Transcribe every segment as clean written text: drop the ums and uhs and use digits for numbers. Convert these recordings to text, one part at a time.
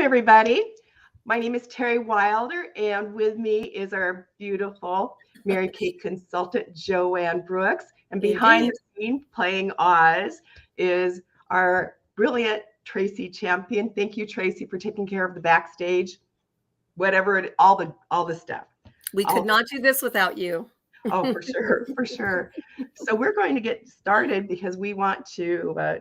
everybody. My name is Terry Wilder, and with me is our beautiful Mary Kay consultant, Joanne Brooks. And behind Indeed. the scene, playing Oz, is our brilliant Tracy Champion. Thank you, Tracy, for taking care of the backstage, all the stuff. We could not do this without you. Oh, for sure, for sure. So we're going to get started because we want to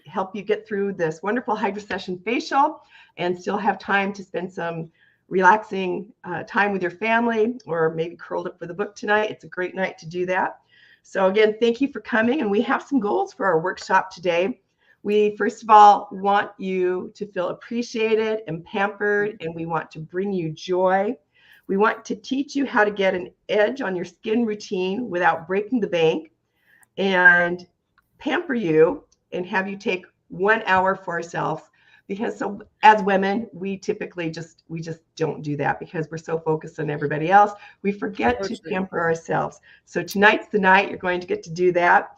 help you get through this wonderful Hydro-Sesh facial and still have time to spend some relaxing time with your family, or maybe curled up with a book tonight. It's a great night to do that. So again, thank you for coming. And we have some goals for our workshop today. We, first of all, want you to feel appreciated and pampered, and we want to bring you joy. We want to teach you how to get an edge on your skin routine without breaking the bank, and pamper you and have you take 1 hour for ourselves. Because so as women, we typically just don't do that because we're so focused on everybody else. We forget to pamper ourselves. So tonight's the night you're going to get to do that.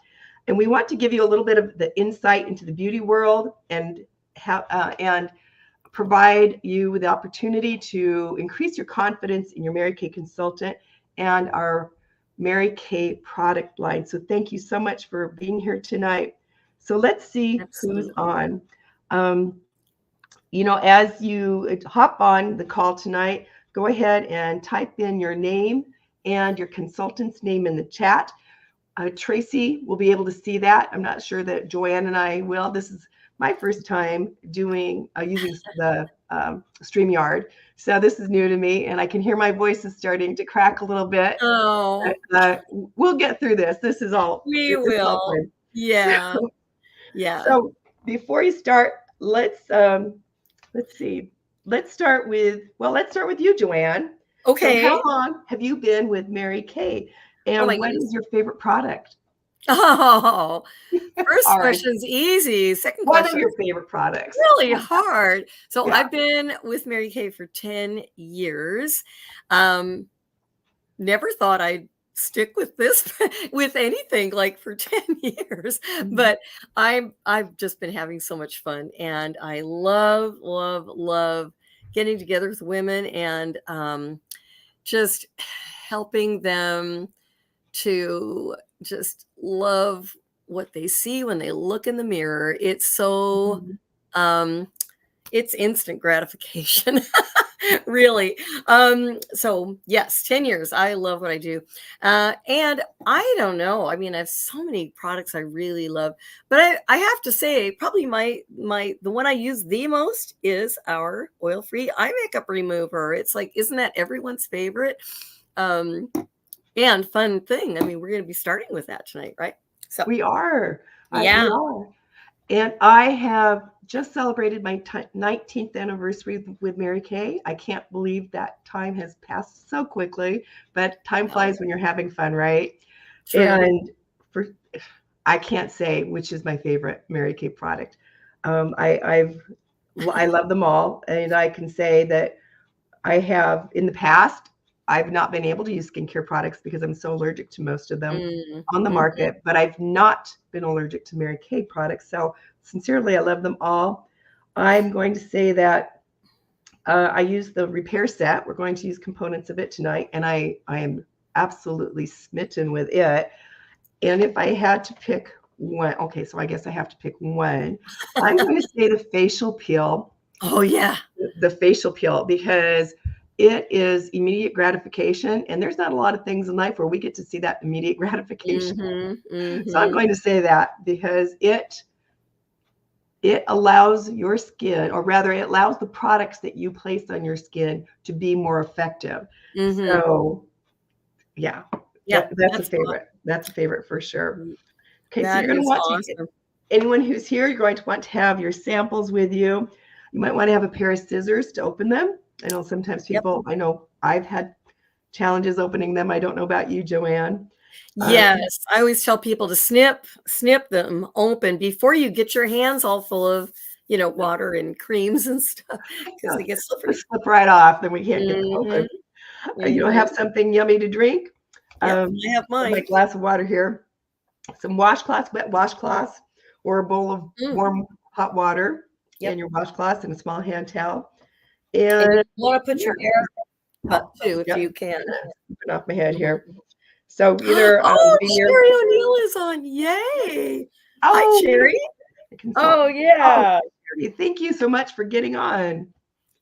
And we want to give you a little bit of the insight into the beauty world and provide you with the opportunity to increase your confidence in your Mary Kay consultant and our Mary Kay product line. So thank you so much for being here tonight. So let's see who's on. As you hop on the call tonight, go ahead and type in your name and your consultant's name in the chat. Tracy will be able to see that. I'm not sure that Joanne and I will. This is my first time using the StreamYard. So this is new to me, and I can hear my voice is starting to crack a little bit. Oh. But, we'll get through this. This is all. We will. Yeah. Yeah. So before you start, let's see. Let's start with you, Joanne. Okay. So how long have you been with Mary Kay? And what is your favorite product? Oh, first question's easy. Second question. What are your favorite products? Really hard. So I've been with Mary Kay for 10 years. Never thought I'd stick with this, with anything like for 10 years, but I've just been having so much fun, and I love getting together with women and just helping them to just love what they see when they look in the mirror. It's so, it's instant gratification, really. So yes, 10 years. I love what I do. And I don't know. I mean, I have so many products I really love, but I have to say probably the one I use the most is our oil-free eye makeup remover. It's like, isn't that everyone's favorite? And fun thing. I mean, we're going to be starting with that tonight, right? So we are. Yeah. We are. And I have just celebrated my 19th anniversary with Mary Kay. I can't believe that time has passed so quickly, but time flies when you're having fun, right? True. And I can't say which is my favorite Mary Kay product. I love them all, and I can say that I have in the past. I've not been able to use skincare products because I'm so allergic to most of them on the market, but I've not been allergic to Mary Kay products. So sincerely, I love them all. I'm going to say that I use the repair set. We're going to use components of it tonight, and I am absolutely smitten with it. And if I had to pick one, okay, so I guess I have to pick one. I'm going to say the facial peel. Oh, yeah. The facial peel, because it is immediate gratification, and there's not a lot of things in life where we get to see that immediate gratification. So I'm going to say that because it allows your skin, or rather it allows the products that you place on your skin to be more effective. So that's a favorite. Fun. That's a favorite for sure. Okay, so you're going to want to, anyone who's here, you're going to want to have your samples with you. You might want to have a pair of scissors to open them. I know sometimes people, I know I've had challenges opening them. I don't know about you, Joanne. Yes, I always tell people to snip them open before you get your hands all full of, water and creams and stuff, because they get slippery. Slip right off, then we can't get them open. You don't have something yummy to drink? I have mine. My glass of water here. Some washcloths, wet washcloths, or a bowl of warm hot water in your washcloths and a small hand towel. And And you want to put your hair up too, if yep, you can. scooping off my head here. So either Oh, be near. Sherry O'Neill is on. Yay. Hi, Oh, Sherry. the consultant. Oh, yeah. Sherry, thank you so much for getting on.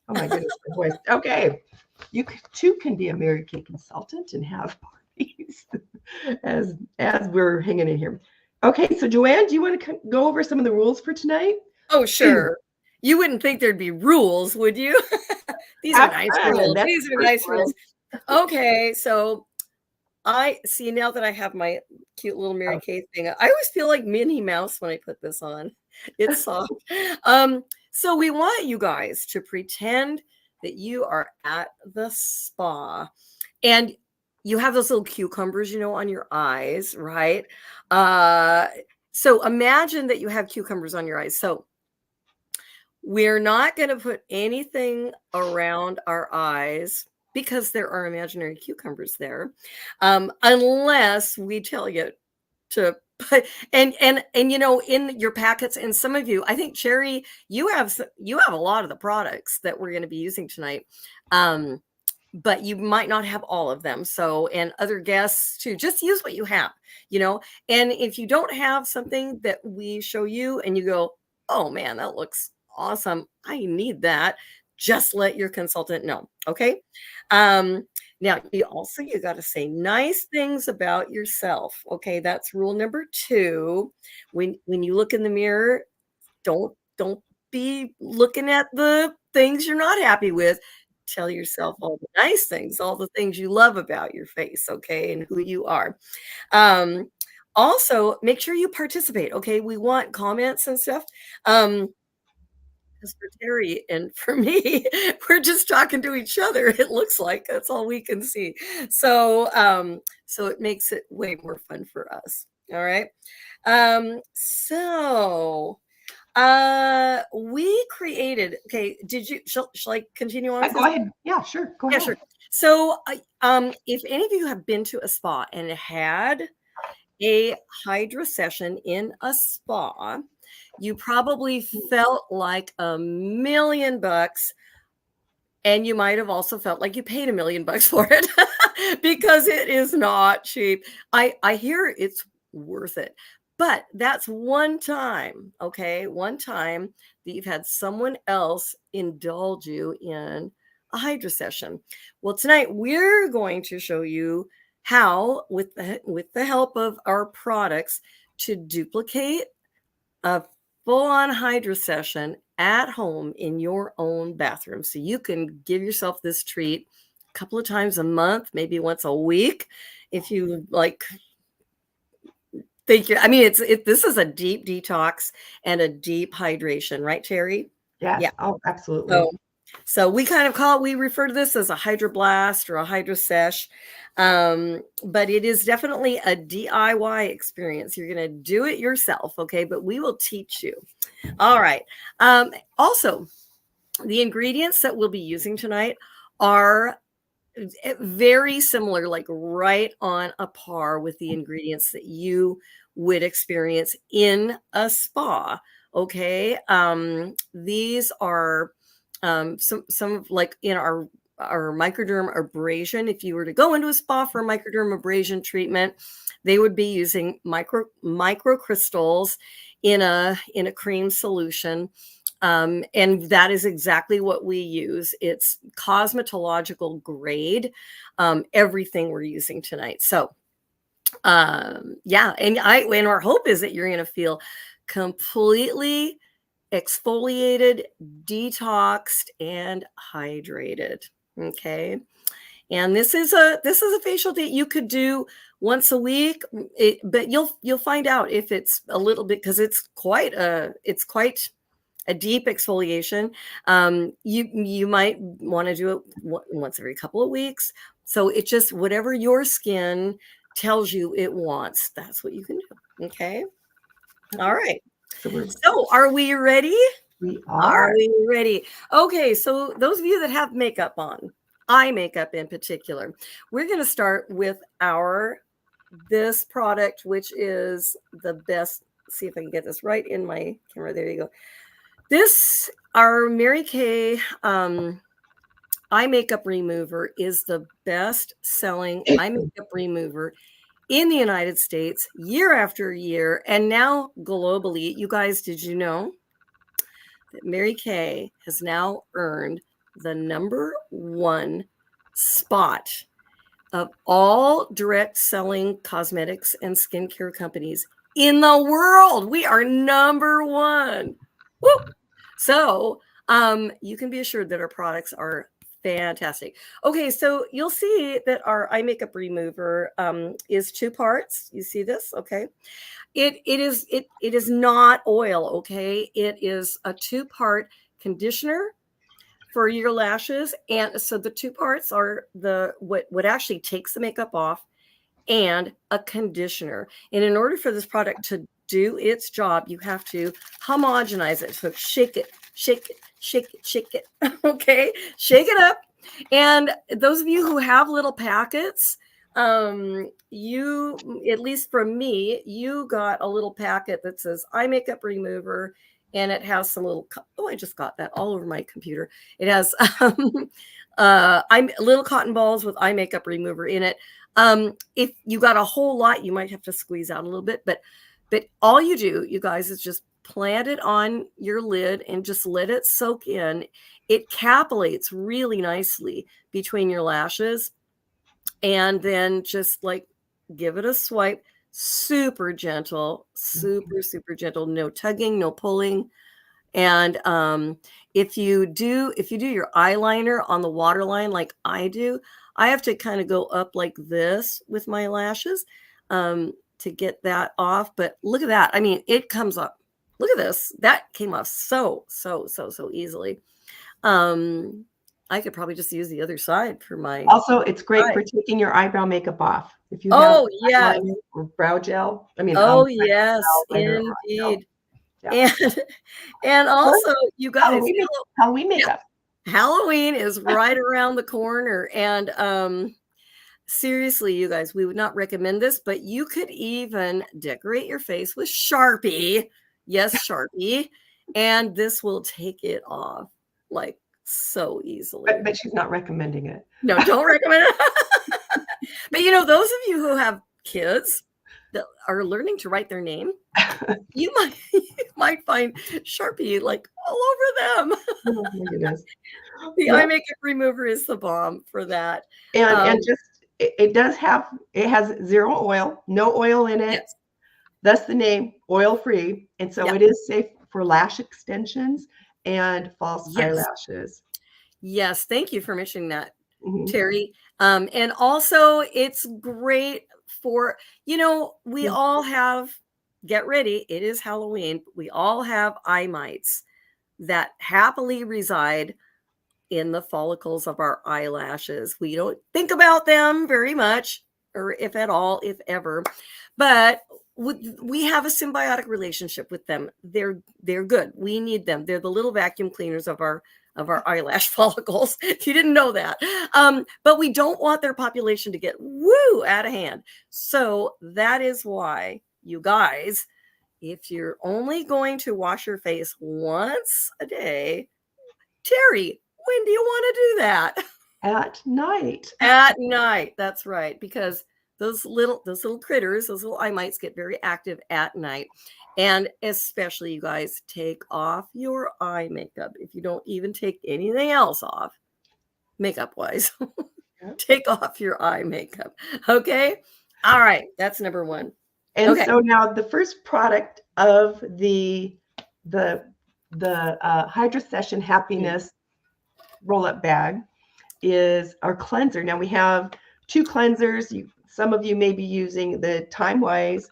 Oh my goodness, my voice. Okay, you too can be a Mary Kay consultant and have parties as we're hanging in here. Okay, so Joanne, do you want to go over some of the rules for tonight? Oh, sure. You wouldn't think there'd be rules, would you? These are nice rules. These are nice rules. Okay, so I see now that I have my cute little Mary Kay thing. I always feel like Minnie Mouse when I put this on. It's soft. So we want you guys to pretend that you are at the spa and you have those little cucumbers, on your eyes, right? So imagine that you have cucumbers on your eyes. So we're not going to put anything around our eyes because there are imaginary cucumbers there, unless we tell you to put. And in your packets, and some of you, I think Cherry, you have a lot of the products that we're going to be using tonight, but you might not have all of them. So, and other guests too, just use what you have, and if you don't have something that we show you and you go, oh man, that looks awesome, I need that, just let your consultant know. Okay. Now you got to say nice things about yourself. Okay. That's rule number 2. When you look in the mirror, don't be looking at the things you're not happy with. Tell yourself all the nice things, all the things you love about your face, okay, and who you are. Also, make sure you participate, okay? We want comments and stuff. Because for Terry and for me, we're just talking to each other. It looks like that's all we can see. So, so it makes it way more fun for us. All right. So we created. Okay. Shall I continue on? Go ahead. Yeah, sure. Go ahead. Sure. So, if any of you have been to a spa and had a Hydro-Session in a spa, you probably felt like $1,000,000, and you might have also felt like you paid $1,000,000 for it because it is not cheap. I hear it's worth it, but that's one time, okay? One time that you've had someone else indulge you in a Hydro-Session. Well, tonight we're going to show you how, with the help of our products, to duplicate a full-on Hydro-Session at home in your own bathroom. So you can give yourself this treat a couple of times a month, maybe once a week, if you like. Thank you. I mean, this is a deep detox and a deep hydration, right, Terry? Yes. Yeah. Oh, absolutely. So we we refer to this as a Hydroblast or a Hydro-Sesh, but it is definitely a DIY experience. You're going to do it yourself, okay? But we will teach you. All right. Also, the ingredients that we'll be using tonight are very similar, like right on a par with the ingredients that you would experience in a spa. Okay. These are some like in our microderm abrasion. If you were to go into a spa for a microderm abrasion treatment, they would be using microcrystals in a cream solution. And that is exactly what we use. It's cosmetological grade, everything we're using tonight. So, yeah, and our hope is that you're going to feel completely exfoliated, detoxed, and hydrated. Okay. And this is a facial that you could do once a week, but you'll find out if it's a little bit, because it's quite a deep exfoliation. You might want to do it once every couple of weeks. So it just, whatever your skin tells you it wants, that's what you can do. Okay. All right. So are we ready? We are. Are we ready? Okay. So those of you that have makeup on, eye makeup in particular, we're going to start with this product, which is the best. See if I can get this right in my camera. There you go. Our Mary Kay eye makeup remover is the best selling eye makeup remover in the United States year after year, and now globally. You guys, did you know that Mary Kay has now earned the #1 spot of all direct selling cosmetics and skincare companies in the world? We are #1. Woo! So you can be assured that our products are fantastic. Okay, so you'll see that our eye makeup remover is 2 parts. You see this? Okay. It is not oil, okay? It is a 2-part conditioner for your lashes. And so the 2 parts are what actually takes the makeup off, and a conditioner. And in order for this product to do its job, you have to homogenize it. So shake it, shake it, shake it, shake it. Okay, shake it up. And those of you who have little packets, you, at least from me, you got a little packet that says eye makeup remover, and it has some little, oh, I just got that all over my computer. It has little cotton balls with eye makeup remover in it. If you got a whole lot, you might have to squeeze out a little bit, but all you do, you guys, is just plant it on your lid and just let it soak in. It capillates really nicely between your lashes, and then just like give it a swipe. Super gentle, super gentle, no tugging, no pulling. And if you do your eyeliner on the waterline like I do, I have to kind of go up like this with my lashes to get that off. But look at that. I mean, it comes up. Look at this. That came off so easily. I could probably just use the other side for my. Also, it's great for taking your eyebrow makeup off. If you have eyeliner or brow gel. I mean, yes, indeed. Yeah. And also, you guys, Halloween makeup. Halloween is right around the corner. And seriously, you guys, we would not recommend this, but you could even decorate your face with Sharpie. Yes, Sharpie. And this will take it off like so easily. But she's not recommending it. No, don't recommend it. But you know, those of you who have kids that are learning to write their name, you might find Sharpie like all over them. Oh my goodness. The eye makeup remover is the bomb for that. And just it has 0 oil, no oil in it. Yes. Thus the name, oil free. And so it is safe for lash extensions and false eyelashes. Yes, thank you for mentioning that, Terry. And also it's great for, you know, we all have, get ready, it is Halloween. We all have eye mites that happily reside in the follicles of our eyelashes. We don't think about them very much, or if at all, if ever, but we have a symbiotic relationship with them. They're good. We need them. They're the little vacuum cleaners of our eyelash follicles. If you didn't know that. But we don't want their population to get out of hand. So that is why, you guys, if you're only going to wash your face once a day, Terry, when do you want to do that? At night. At night. That's right. Because those little critters, those little eye mites get very active at night. And especially, you guys, take off your eye makeup. If you don't even take anything else off, makeup wise, take off your eye makeup. Okay. All right. That's #1. And so now the first product of the Hydro-Sesh Happiness roll-up bag is our cleanser. Now we have 2 cleansers. Some of you may be using the Time-Wise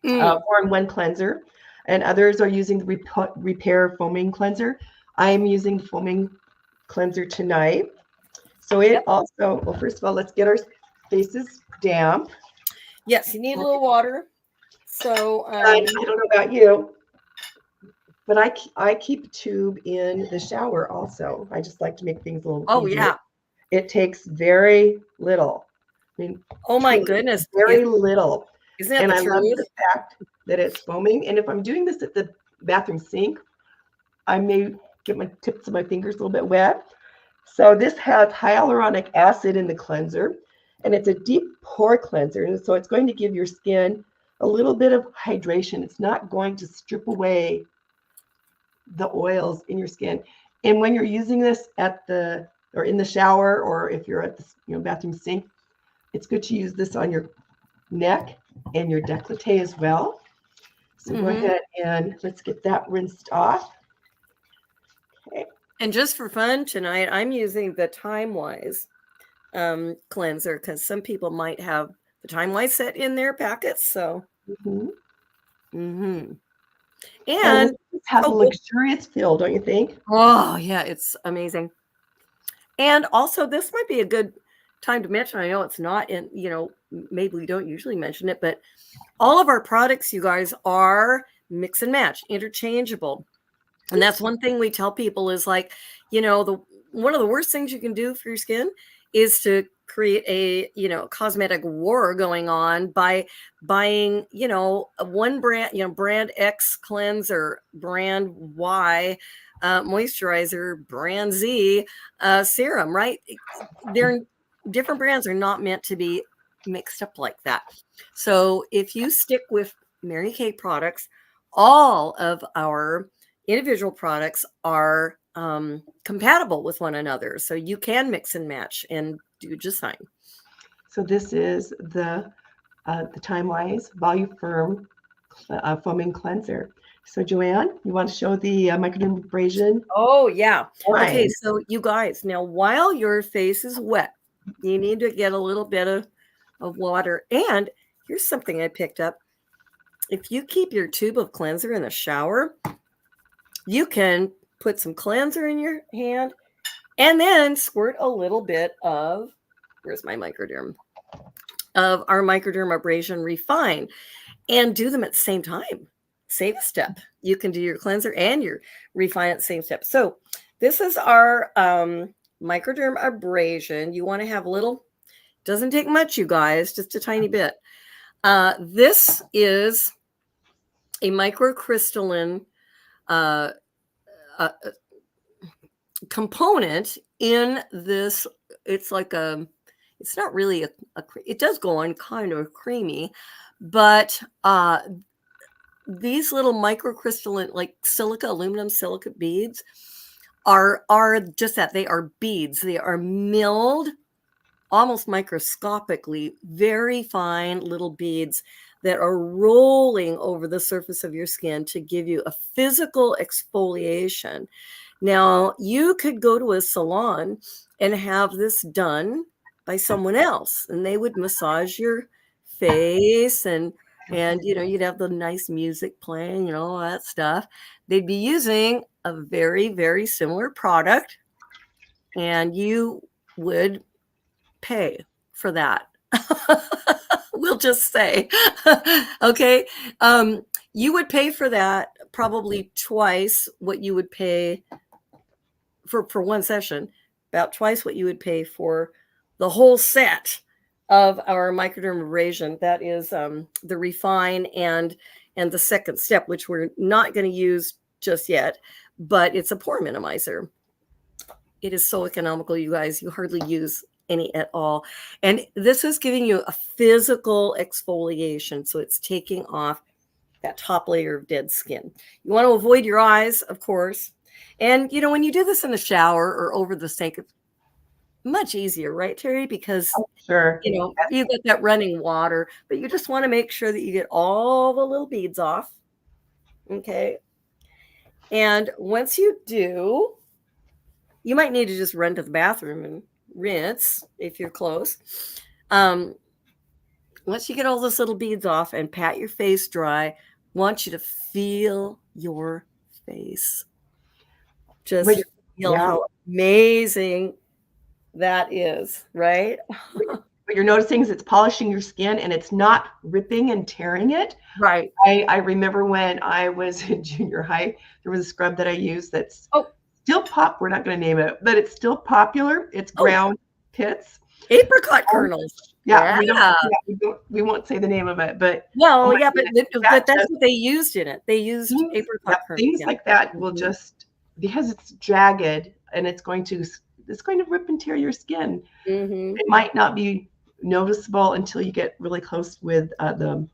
4-in-1 cleanser, and others are using the Repair foaming cleanser. I am using the foaming cleanser tonight. So it also, well, first of all, let's get our faces damp. Yes, you need a little water. So I don't know about you, but I keep a tube in the shower also. I just like to make things a little easier. Yeah. It takes very little. I mean, oh my goodness, very little. Isn't it? And I love the fact that it's foaming. And if I'm doing this at the bathroom sink, I may get my tips of my fingers a little bit wet. So this has hyaluronic acid in the cleanser, and it's a deep pore cleanser. And so it's going to give your skin a little bit of hydration. It's not going to strip away the oils in your skin. And when you're using this or in the shower, or if you're at the bathroom sink, it's good to use this on your neck and your décolleté as well. So go ahead and let's get that rinsed off. Okay. And just for fun tonight, I'm using the Time-Wise cleanser because some people might have the Time-Wise set in their packets. So, and it has a luxurious feel, don't you think? Oh yeah, it's amazing. And also, this might be a good time to mention. I know it's not in, maybe we don't usually mention it, but all of our products, you guys, are mix and match, interchangeable. And that's one thing we tell people is like, one of the worst things you can do for your skin is to create a, cosmetic war going on by buying, one brand, brand X cleanser, brand Y moisturizer, brand Z serum, right? They're different brands are not meant to be mixed up like that. So if you stick with Mary Kay products, all of our individual products are compatible with one another. So you can mix and match and do just fine. So this is the Time-Wise Volume Firm Foaming Cleanser. So Joanne, you want to show the microdermabrasion? Oh, yeah. Okay, so you guys, now while your face is wet, you need to get a little bit of water. And here's something I picked up. If you keep your tube of cleanser in the shower, you can put some cleanser in your hand and then squirt a little bit of, where's my microderm? Of our microdermabrasion Refine and do them at the same time. Save a step. You can do your cleanser and your Refine at the same step. So this is our microdermabrasion. You want to have a little, doesn't take much, you guys, just a tiny bit. This is a microcrystalline component in this. It's like it's not really it does go on kind of creamy, but these little microcrystalline, like aluminum silica beads are just that. They are beads. They are milled almost microscopically, very fine little beads that are rolling over the surface of your skin to give you a physical exfoliation. Now, you could go to a salon and have this done by someone else, and they would massage your face and you'd have the nice music playing, all that stuff. They'd be using a very, very similar product, and you would pay for that. We'll just say, okay. You would pay for that probably twice what you would pay for one session, about twice what you would pay for the whole set of our microdermabrasion. That is the Refine and the second step, which we're not going to use just yet, but it's a pore minimizer. It is so economical, you guys. You hardly use any at all. And this is giving you a physical exfoliation. So it's taking off that top layer of dead skin. You want to avoid your eyes, of course. And, when you do this in the shower or over the sink, it's much easier, right, Terry? Because, sure. You get that running water, but you just want to make sure that you get all the little beads off. Okay. And once you do, you might need to just run to the bathroom and rinse if you're close. Once you get all those little beads off and pat your face dry, I want you to feel your face. Just feel how amazing that is, right? What you're noticing is it's polishing your skin and it's not ripping and tearing it. Right. I remember when I was in junior high, there was a scrub that I used that's still we're not going to name it, but it's still popular. It's ground pits. Apricot kernels. Yeah. We won't say the name of it, but but that's what they used in it. They used apricot kernels. Things like that will just, because it's jagged and it's going to it's going to rip and tear your skin. Mm-hmm. It might not be noticeable until you get really close with the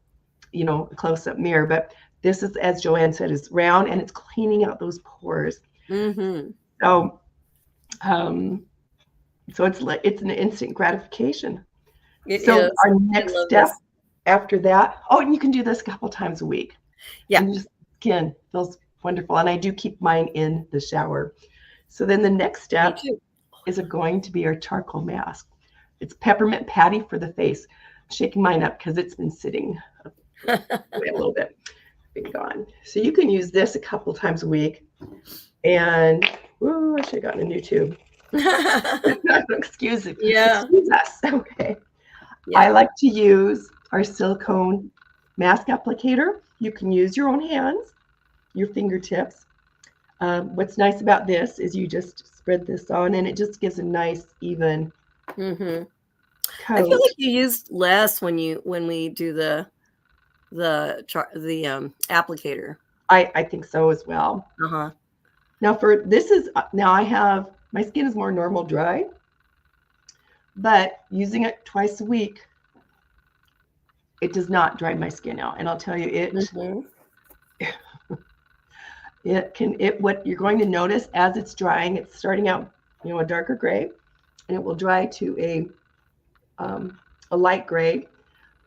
close-up mirror, but this is, as Joanne said, is round and it's cleaning out those pores. Mm-hmm. So so it's an instant gratification. It So is. our I next love step this. after that, and you can do this a couple times a week. Yeah. And your skin feels wonderful. And I do keep mine in the shower. So then the next Me step too. is going to be our charcoal mask. It's peppermint patty for the face. I'm shaking mine up because it's been sitting a little bit. Been gone. So you can use this a couple times a week. And I should have gotten a new tube. Excuse us. Okay. Yeah. I like to use our silicone mask applicator. You can use your own hands, your fingertips. What's nice about this is you just spread this on and it just gives a nice even Mm-hmm. coat. I feel like you used less when we do the applicator. I think so as well. Uh-huh. Now I have, my skin is more normal dry, but using it twice a week, it does not dry my skin out. And I'll tell you, what you're going to notice as it's drying, it's starting out, a darker gray, and it will dry to a light gray.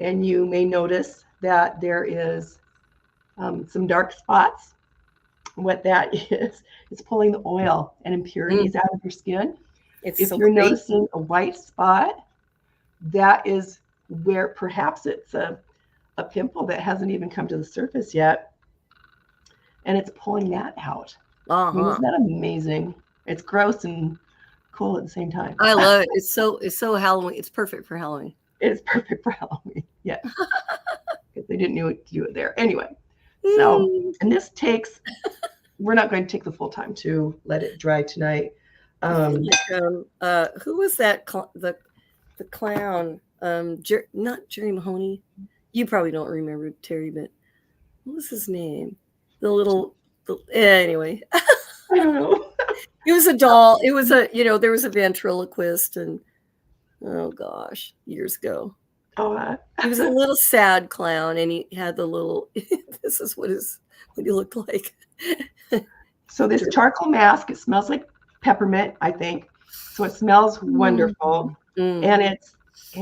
And you may notice that there is some dark spots. What that is, it's pulling the oil and impurities out of your skin. If you're noticing a white spot, that is where perhaps it's a pimple that hasn't even come to the surface yet. And it's pulling that out. Uh-huh. I mean, isn't that amazing? It's gross and cool at the same time. I love it. It's so Halloween. It's perfect for Halloween. It's perfect for Halloween. Yeah. Because they didn't know what to do it there. Anyway. So, and this takes, we're not going to take the full time to let it dry tonight. Who was that? The clown? Not Jerry Mahoney. You probably don't remember, Terry, but what was his name? Anyway. I don't know. It was a doll. It was there was a ventriloquist, and oh gosh, years ago. He was a little sad clown, and he had the little. This is what he looked like. So this charcoal mask, it smells like peppermint, I think. So it smells wonderful, and it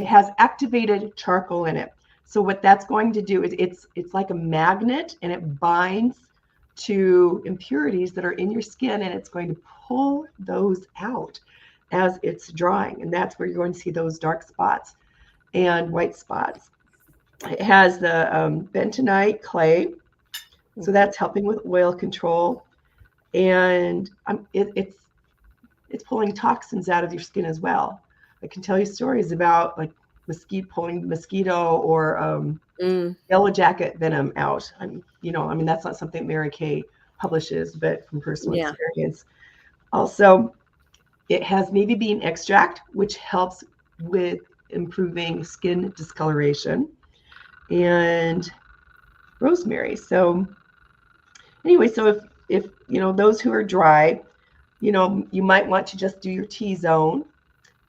has activated charcoal in it. So what that's going to do is it's like a magnet, and it binds to impurities that are in your skin, and it's going to pull those out as it's drying. And that's where you're going to see those dark spots and white spots. It has the bentonite clay, so that's helping with oil control, and it's pulling toxins out of your skin as well. I can tell you stories about like pulling mosquito or yellow jacket venom out. That's not something Mary Kay publishes, but from personal experience. Also, it has maybe bean extract, which helps with improving skin discoloration, and rosemary. So anyway, so if those who are dry, you might want to just do your T-zone,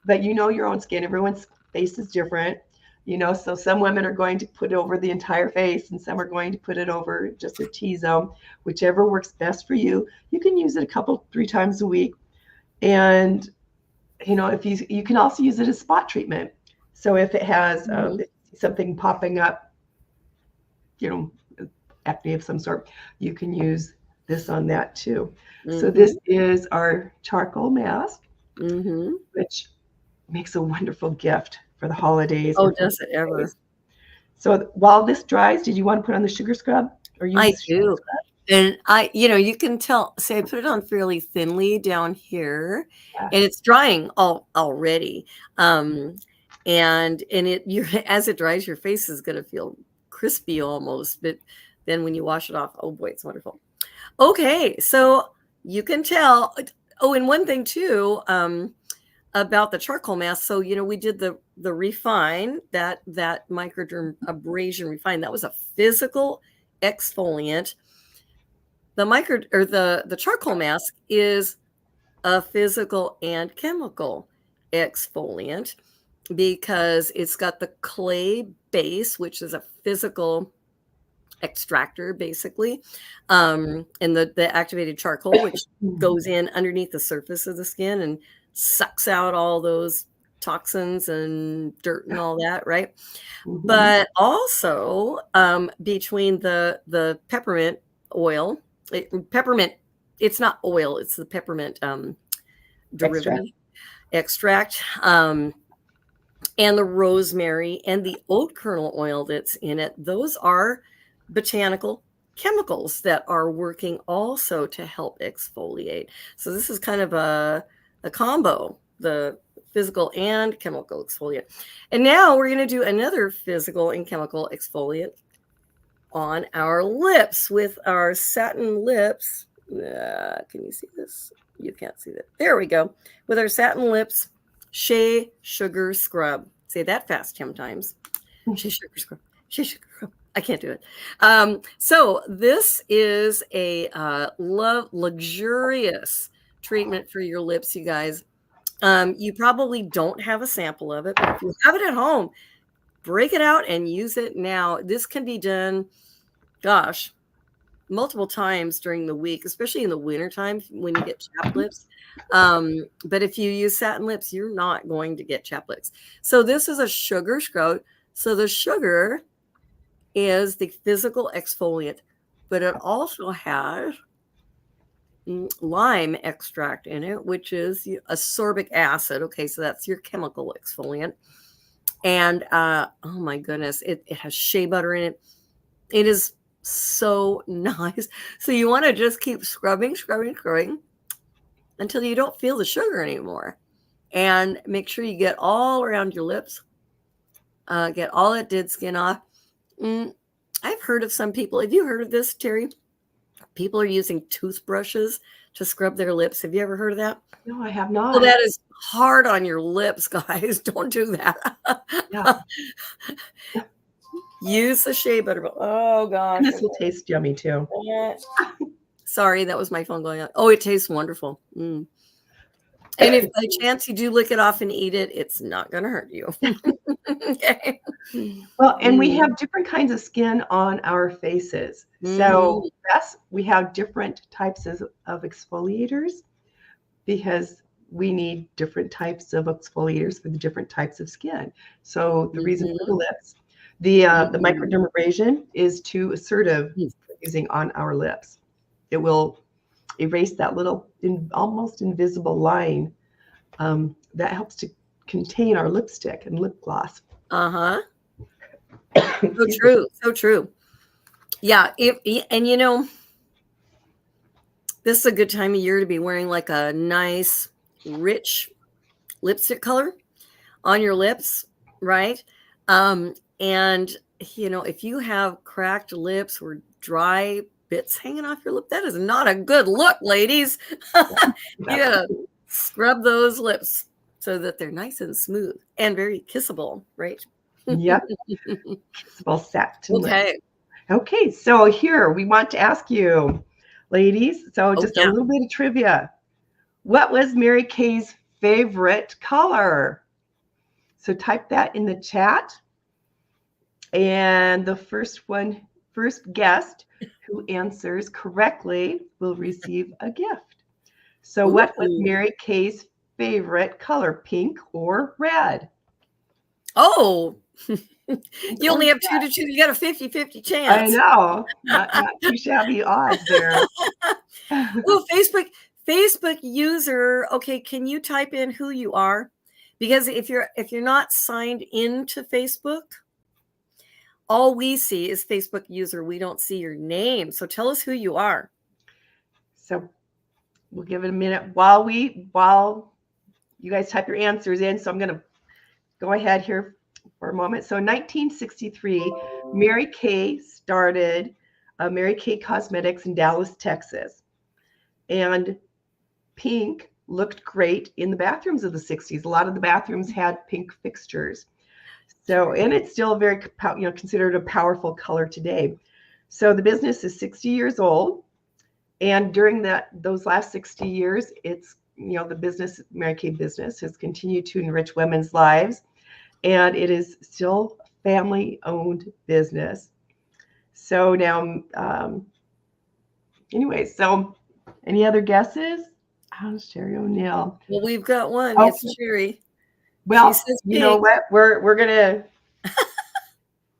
but your own skin, everyone's face is different, so some women are going to put it over the entire face and some are going to put it over just their T-zone, whichever works best for you. You can use it 3 times a week. And, if you can also use it as spot treatment. So if it has something popping up, acne of some sort, you can use this on that too. So this is our charcoal mask, which makes a wonderful gift for the holidays. Oh, does it ever? So while this dries, did you want to put on the sugar scrub? I do. And you can tell, say I put it on fairly thinly down here, and it's drying already. And as it dries, your face is going to feel crispy almost, but then when you wash it off, oh boy, it's wonderful. Okay. So you can tell. Oh, and one thing too, about the charcoal mask. So, we did the refine, that microderm abrasion refine. That was a physical exfoliant. The charcoal mask is a physical and chemical exfoliant because it's got the clay base, which is a physical extractor basically, and the activated charcoal, which goes in underneath the surface of the skin and sucks out all those toxins and dirt and all that, right? But also between the peppermint oil, peppermint, it's not oil, it's the peppermint derivative extract, and the rosemary and the oat kernel oil that's in it. Those are botanical chemicals that are working also to help exfoliate. So this is kind of a combo, the physical and chemical exfoliant. And now we're going to do another physical and chemical exfoliant on our lips with our satin lips. Can you see this? You can't see that. There we go. With our satin lips, Shea Sugar Scrub. Say that fast 10 times. Shea Sugar Scrub. Shea Sugar Scrub. I can't do it. So this is a luxurious treatment for your lips, you guys. You probably don't have a sample of it, but if you have it at home, break it out and use it now. This can be done, gosh, multiple times during the week, especially in the wintertime when you get chapped lips. But if you use satin lips, you're not going to get chapped lips. So this is a sugar scrub. So the sugar is the physical exfoliant, but it also has lime extract in it, which is ascorbic acid. Okay, so that's your chemical exfoliant. And oh my goodness, it has shea butter in it. It is so nice. So you want to just keep scrubbing until you don't feel the sugar anymore. And make sure you get all around your lips, get all that dead skin off. I've heard of some people. Have you heard of this, Terry? People are using toothbrushes to scrub their lips. Have you ever heard of that? No, I have not. Well, that is hard on your lips, guys. Don't do that. Yeah. Use the shea butter. Oh, gosh. And this will taste yummy, too. Sorry, that was my phone going on. Oh, it tastes wonderful. And if by chance you do lick it off and eat it, it's not going to hurt you. Okay. Well, and we have different kinds of skin on our faces. So yes, we have different types of exfoliators because we need different types of exfoliators for the different types of skin. So the reason for the lips, the microdermabrasion is too assertive using on our lips. It will erase that little almost invisible line that helps to contain our lipstick and lip gloss. So true. So true. Yeah. And you know, this is a good time of year to be wearing like a nice, rich lipstick color on your lips, right? And you know, if you have cracked lips or dry bits hanging off your lip, that is not a good look, ladies. Yeah, scrub those lips so that they're nice and smooth and very kissable, right? Yep. Kissable satin lips. Okay. Okay, so here we want to ask you, ladies, so just a little bit of trivia. What was Mary Kay's favorite color? So type that in the chat. And the first guest who answers correctly will receive a gift. So what was Mary Kay's favorite color, pink or red? Oh, you only have 2 to choose. You got a 50-50 chance. I know. Not too shabby odds there. Well, Facebook user, okay, can you type in who you are? Because if you're not signed into Facebook, all we see is Facebook user. We don't see your name. So tell us who you are. So we'll give it a minute while you guys type your answers in. So I'm going to go ahead here for a moment. So in 1963, Mary Kay started Mary Kay Cosmetics in Dallas, Texas. And pink looked great in the bathrooms of the 60s. A lot of the bathrooms had pink fixtures. So, and it's still very, considered a powerful color today. So the business is 60 years old. And during those last 60 years, it's the business, Mary Kay business, has continued to enrich women's lives, and it is still family-owned business. So now, anyway, so any other guesses? How's Sherry O'Neill? Well, we've got one. Okay. It's Sherry. Well, She says you know pink. what? We're gonna.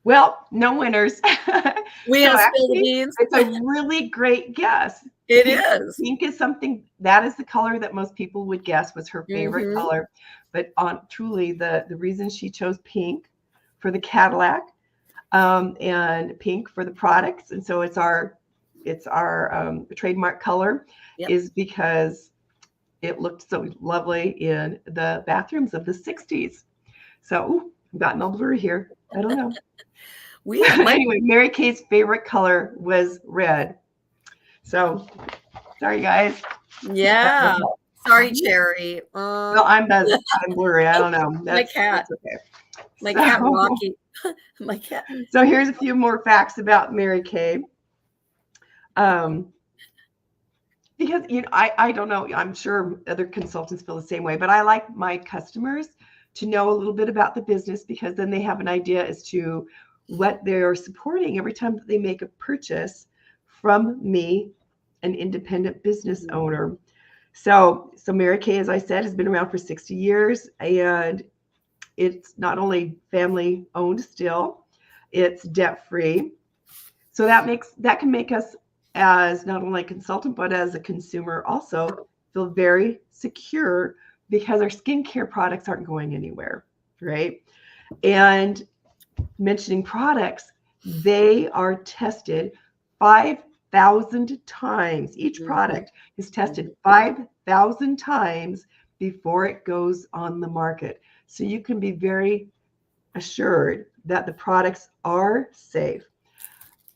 Well, no winners. We So have spilled the actually, beans. it's a really great guess. It Pink, is. pink is something that is the color that most people would guess was her favorite Mhm. color. But truly, the reason she chose pink for the Cadillac, and pink for the products, and so it's our trademark color, Yep. is because it looked so lovely in the bathrooms of the 60s. So, ooh, I've gotten all blurry here. I don't know. Anyway, Mary Kay's favorite color was red. So, sorry guys. Yeah. Sorry, Cherry. Well, I'm blurry. I don't know. My cat. That's okay. My cat Rocky. My cat. So here's a few more facts about Mary Kay. Because I don't know. I'm sure other consultants feel the same way, but I like my customers to know a little bit about the business, because then they have an idea as to what they're supporting every time that they make a purchase from me, an independent business owner. So Mary Kay, as I said, has been around for 60 years, and it's not only family owned still, it's debt free. So that can make us, as not only a consultant, but as a consumer, also feel very secure, because our skincare products aren't going anywhere, right? And mentioning products, they are tested 5,000 times. Each product is tested 5,000 times before it goes on the market. So you can be very assured that the products are safe.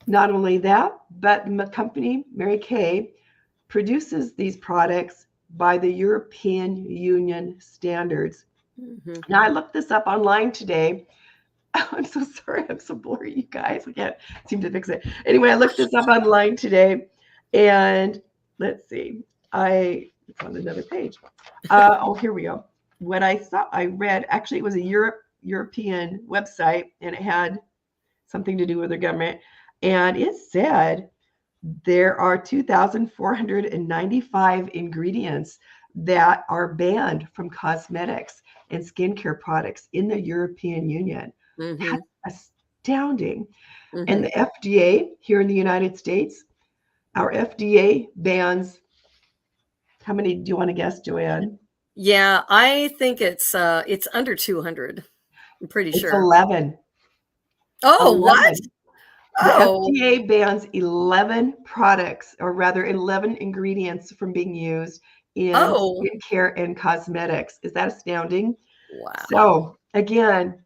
Not only that, but the company, Mary Kay, produces these products by the European Union standards. Now, I looked this up online today. I'm so sorry. I'm so blurry, you guys. I can't seem to fix it. Anyway, I looked this up online today, and let's see. It's on another page. Here we go. What I read, actually, it was a European website, and it had something to do with their government. And it said there are 2,495 ingredients that are banned from cosmetics and skincare products in the European Union. That's astounding. And the FDA here in the United States, our FDA bans, how many do you want to guess, Joanne? Yeah, I think it's under 200. I'm pretty It's sure. 11. Oh, 11. What? The FDA bans 11 products, or rather 11 ingredients, from being used in skincare and cosmetics. Is that astounding? Wow. So again,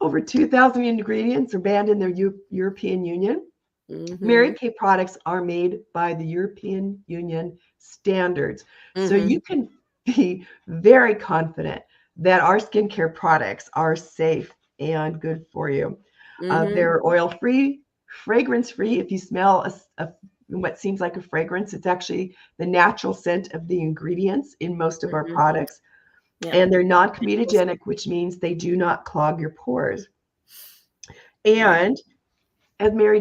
over 2,000 ingredients are banned in the European Union. Mary Kay products are made by the European Union standards. So you can be very confident that our skincare products are safe and good for you. They're oil-free, fragrance-free. If you smell what seems like a fragrance, it's actually the natural scent of the ingredients in most of our products. Yeah. And they're non-comedogenic, which means they do not clog your pores. And as Mary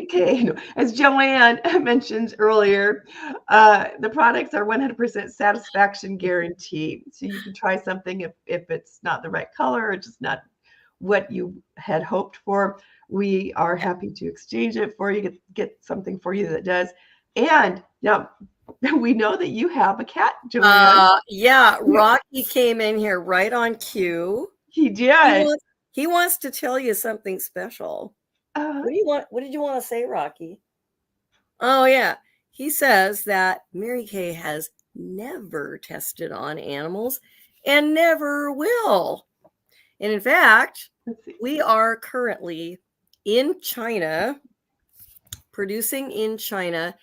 Kay, as Joanne mentioned earlier, the products are 100% satisfaction guarantee. So you can try something if it's not the right color or just not what you had hoped for. We are happy to exchange it for you, get something for you that does. And now we know that you have a cat, Joanne. Yeah, Rocky came in here right on cue. He did. He wants to tell you something special. What do you want? What did you want to say, Rocky? Oh, yeah. He says that Mary Kay has never tested on animals and never will. And in fact, we are currently in China, producing in China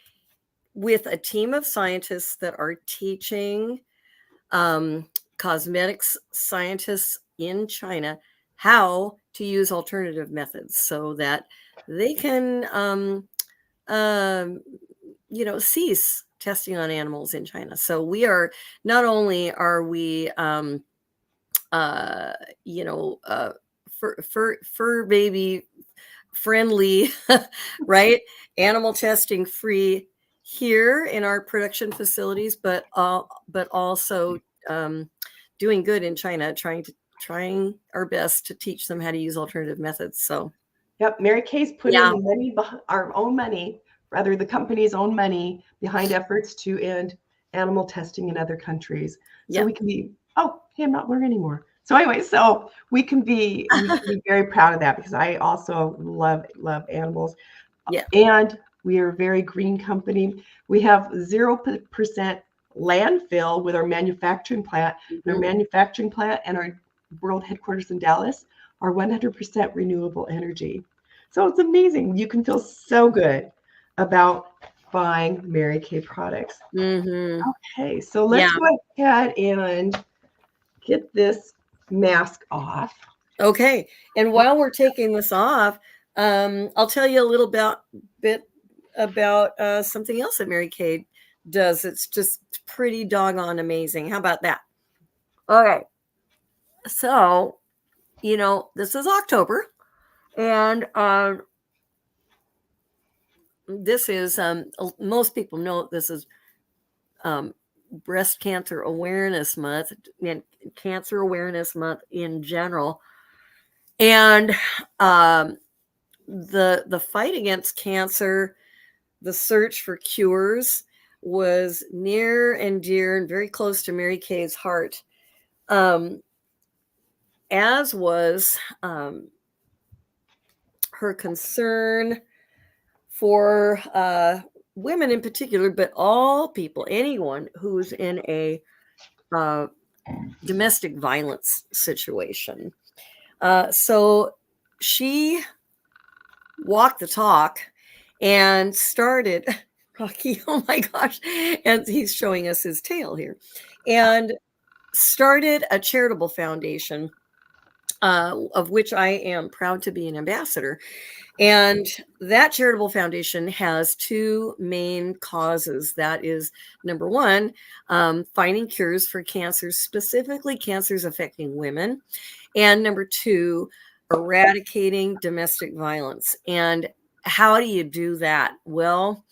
with a team of scientists that are teaching cosmetics scientists in China how to use alternative methods so that they can cease testing on animals in China. So we are, not only are we, fur baby friendly, right? Animal testing free here in our production facilities, but also doing good in China, trying our best to teach them how to use alternative methods. So, yep, Mary Kay's putting the money, our own money, rather the company's own money, behind efforts to end animal testing in other countries. So we can be, I'm not learning anymore. So anyway, so we can be very proud of that, because I also love animals. Yeah. And we are a very green company. We have 0% landfill with our manufacturing plant. Mm-hmm. Our manufacturing plant and our world headquarters in Dallas are 100% renewable energy. So it's amazing. You can feel so good about buying Mary Kay products. Mm-hmm. Okay, so let's go ahead and get this mask off. Okay, and while we're taking this off, I'll tell you a little bit about something else that Mary Kay does. It's just pretty doggone amazing. How about that? Okay, so this is October, and this is most people know this is Breast Cancer Awareness Month and Cancer Awareness Month in general. And the fight against cancer, the search for cures, was near and dear and very close to Mary Kay's heart, as was her concern for women in particular, but all people, anyone who's in a domestic violence situation. So she walked the talk and started, Rocky, oh my gosh, and he's showing us his tail here, and started a charitable foundation, of which I am proud to be an ambassador. And that charitable foundation has two main causes. That is, number one, finding cures for cancers, specifically cancers affecting women. And number two, eradicating domestic violence. And how do you do that? Well,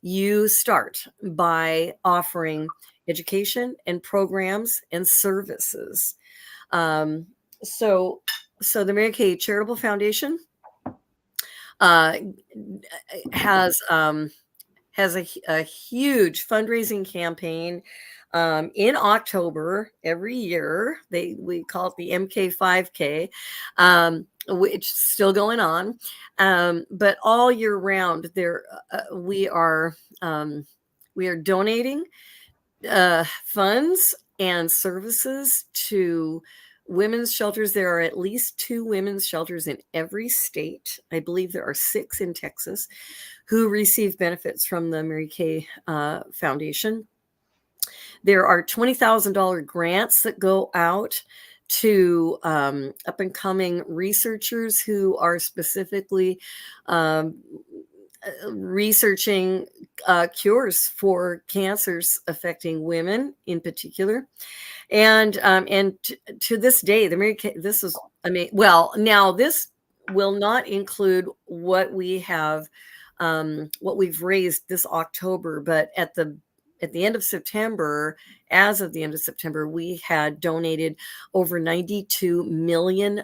you start by offering education and programs and services. So the Mary Kay Charitable Foundation has a huge fundraising campaign in October every year. We call it the MK 5K, which is still going on, but all year round there we are donating funds and services to women's shelters. There are at least 2 women's shelters in every state. I believe there are 6 in Texas who receive benefits from the Mary Kay Foundation. There are $20,000 grants that go out to up and coming researchers who are specifically researching cures for cancers affecting women in particular. And to this day, the Mary Kay, this is, well, now this will not include what we have, what we've raised this October, but at the end of September, as of the end of September, we had donated over $92 million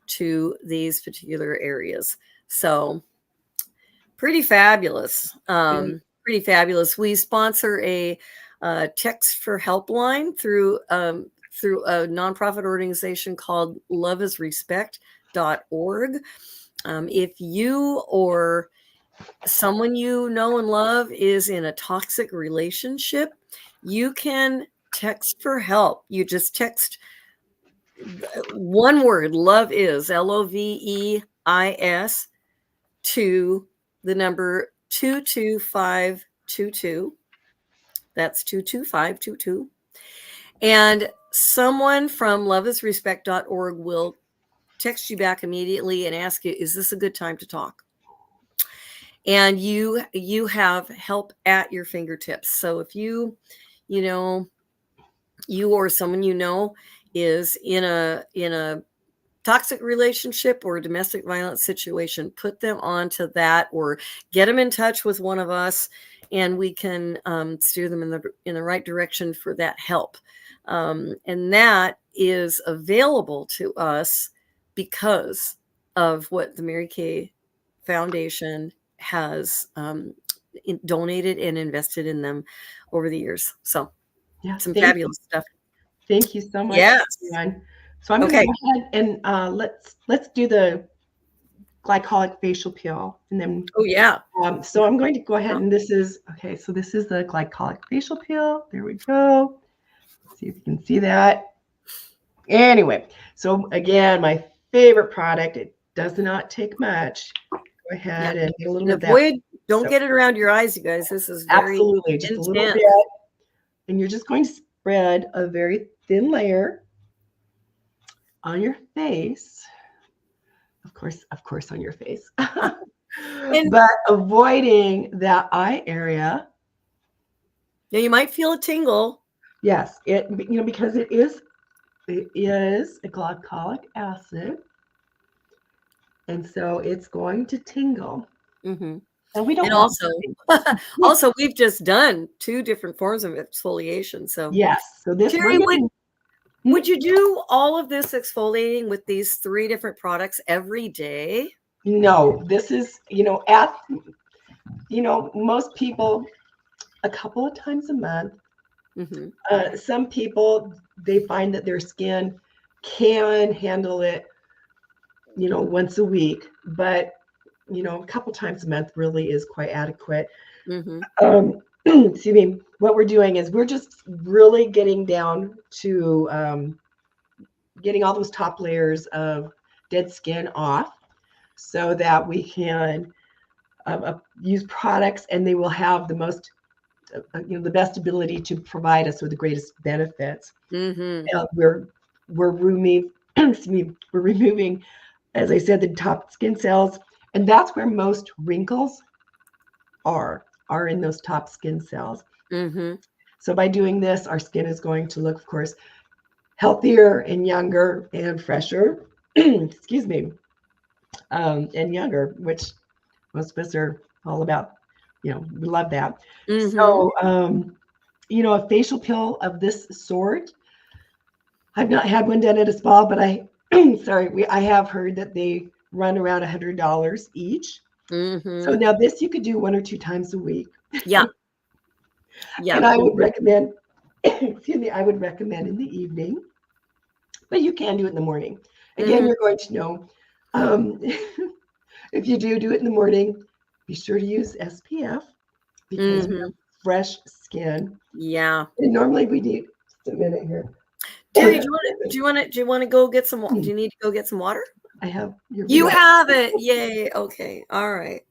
to these particular areas. So pretty fabulous. Pretty fabulous. We sponsor a text for helpline through a nonprofit organization called loveisrespect.org. If you or someone you know and love is in a toxic relationship, you can text for help. You just text one word, love is, LOVEIS, to the number 22522. That's 22522. And someone from loveisrespect.org will text you back immediately and ask you, is this a good time to talk? and you have help at your fingertips. So if you know, you or someone you know is in a toxic relationship or a domestic violence situation, put them onto that, or get them in touch with one of us, and we can steer them in the right direction for that help. And that is available to us because of what the Mary Kay Foundation has donated and invested in them over the years. So Yeah, some thank you. fabulous stuff. Thank you so much, Yes. everyone. So I'm going to Okay. go ahead and let's do the glycolic facial peel, and then Oh yeah. so I'm going to go ahead, and this is okay. So this is the glycolic facial peel. There we go. See if you can see that. Anyway, so again, my favorite product. It does not take much. Go ahead and get a little bit of that. Don't get it around your eyes, you guys. This is very absolutely just intense. a little bit, and you're just going to spread a very thin layer on your face. Of course, on your face, but avoiding that eye area. Yeah, you might feel a tingle. Yes, because it is a glycolic acid, and so it's going to tingle. Mm-hmm. And we don't. And also, we've just done 2 different forms of exfoliation. So yes, so this Terry, would you do all of this exfoliating with these 3 different products every day? No, this is most people a couple of times a month. Mm-hmm. Some people, they find that their skin can handle it, once a week, but a couple times a month really is quite adequate. Mm-hmm. Excuse me. What we're doing is we're just really getting down to getting all those top layers of dead skin off, so that we can use products, and they will have the most, the best ability to provide us with the greatest benefits. Mm-hmm. We're removing, as I said, the top skin cells, and that's where most wrinkles are in those top skin cells. Mm-hmm. So by doing this, our skin is going to look, of course, healthier and younger and fresher. Excuse me, and younger, which most of us are all about. We love that. Mm-hmm. So, a facial peel of this sort, I've not had one done at a spa, but I have heard that they run around $100 each. Mm-hmm. So now this you could do 1 or 2 times a week. Yeah. Yeah. And I would recommend, excuse me, I would recommend in the evening, but you can do it in the morning. Again, mm-hmm. You're going to know, if you do it in the morning, be sure to use SPF, because we have fresh skin. Yeah. And normally we need, just a minute here. Terry, do you want to go get some? Do you need to go get some water? I have. You have it. Yay. Okay. All right.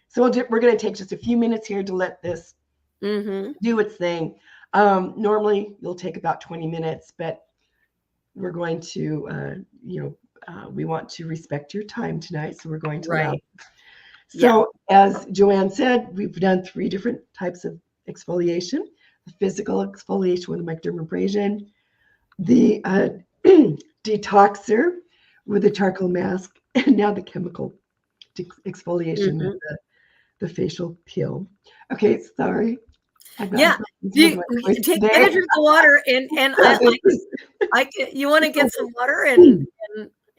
So we're going to take just a few minutes here to let this do its thing. Normally you'll take about 20 minutes, but we're going to, we want to respect your time tonight, so we're going to. Right. So as Joanne said, we've done 3 different types of exfoliation: the physical exfoliation with microdermabrasion, the detoxer with the charcoal mask, and now the chemical exfoliation with the facial peel. Okay, sorry. Yeah, take a drink of water, and you want to get some water,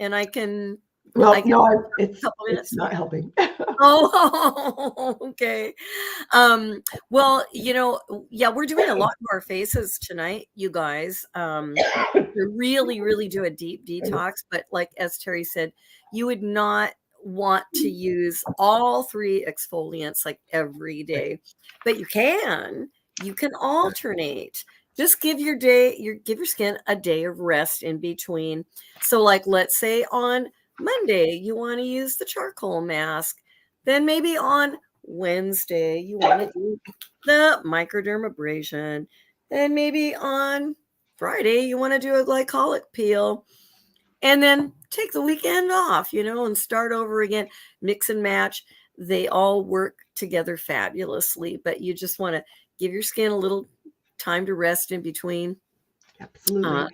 and I can. Well, no, it's not helping. Oh, okay. Well, we're doing a lot to our faces tonight, you guys. To really do a deep detox, but like as Terry said, you would not want to use all 3 exfoliants like every day, but you can alternate. Just give your skin a day of rest in between. So like, let's say on Monday you want to use the charcoal mask, then maybe on Wednesday you want to do the microdermabrasion, then maybe on Friday you want to do a glycolic peel, and then take the weekend off, and start over again, mix and match. they all work together fabulously, but you just want to give your skin a little time to rest in between. Absolutely.